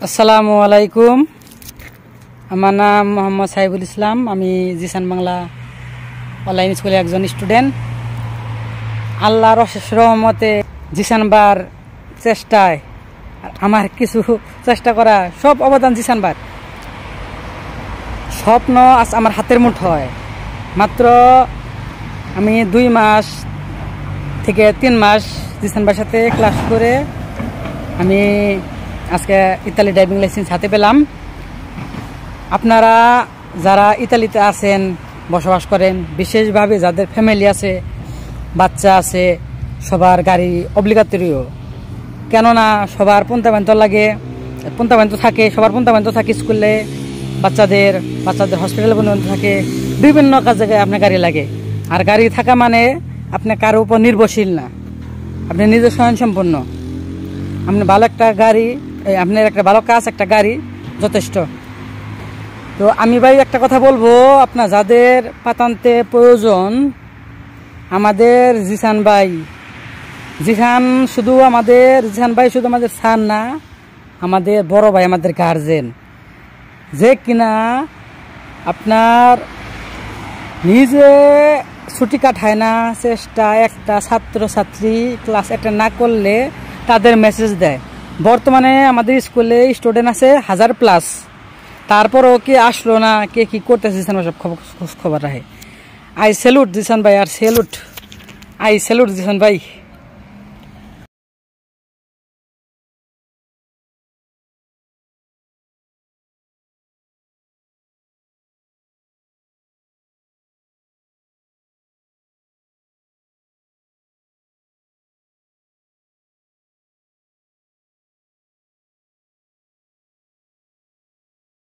আসসালামু আলাইকুম। আমার নাম মোহাম্মদ সাইফুল ইসলাম। আমি জিসান বাংলা অনলাইন স্কুলে একজন স্টুডেন্ট। আল্লাহর অশেষ রহমতে জিসান বার চেষ্টায় আমার কিছু চেষ্টা করা সব অবদান জিসান বার। স্বপ্ন আজ আমার হাতের মুঠোয়। মাত্র আমি 2 মাস থেকে 3 মাস জিসান বার সাথে ক্লাস করে আমি আজকে ইতালি ড্রাইভিং লাইসেন্স হাতে পেলাম। আপনারা যারা ইতালিতে আছেন, বসবাস করেন, বিশেষভাবে যাদের ফ্যামিলি আছে, বাচ্চা আছে, সবার গাড়ি অব্লিগাতরিও। কেননা সবার পন্থাবান্ত লাগে, পন্থাবান্ত থাকে, সবার পন্থাবান্ত থাকে। স্কুলে বাচ্চাদের হসপিটালে পন্থাবান্ত থাকে, বিভিন্ন কাজে আপনার গাড়ি লাগে। আর গাড়ি থাকা মানে আপনি কারো উপর নির্ভরশীল না, আপনি নিজের স্বয়ংসম্পন্ন। আপনি ভালো একটা গাড়ি, আপনার একটা ভালো কাজ, একটা গাড়ি যথেষ্ট। তো আমি ভাই একটা কথা বলবো, আপনার যাদের পাতান্তে প্রয়োজন, আমাদের জিসান ভাই শুধু আমাদের স্যার না, আমাদের বড় ভাই, আমাদের গার্জেন, যে কিনা আপনার নিজে ছুটি কাটায় না, চেষ্টা একটা ছাত্রছাত্রী ক্লাস অ্যাটেন্ড না করলে তাদের মেসেজ দেয়। বর্তমানে আমাদের স্কুলে স্টুডেন্ট আছে 1000+। তারপরও কে আসলো না, কে কি করতেছে, জিসান ভাই সব খোঁজ খবর রাখে। আই স্যালুট জিসান ভাই, আর স্যালুট জিসান ভাই।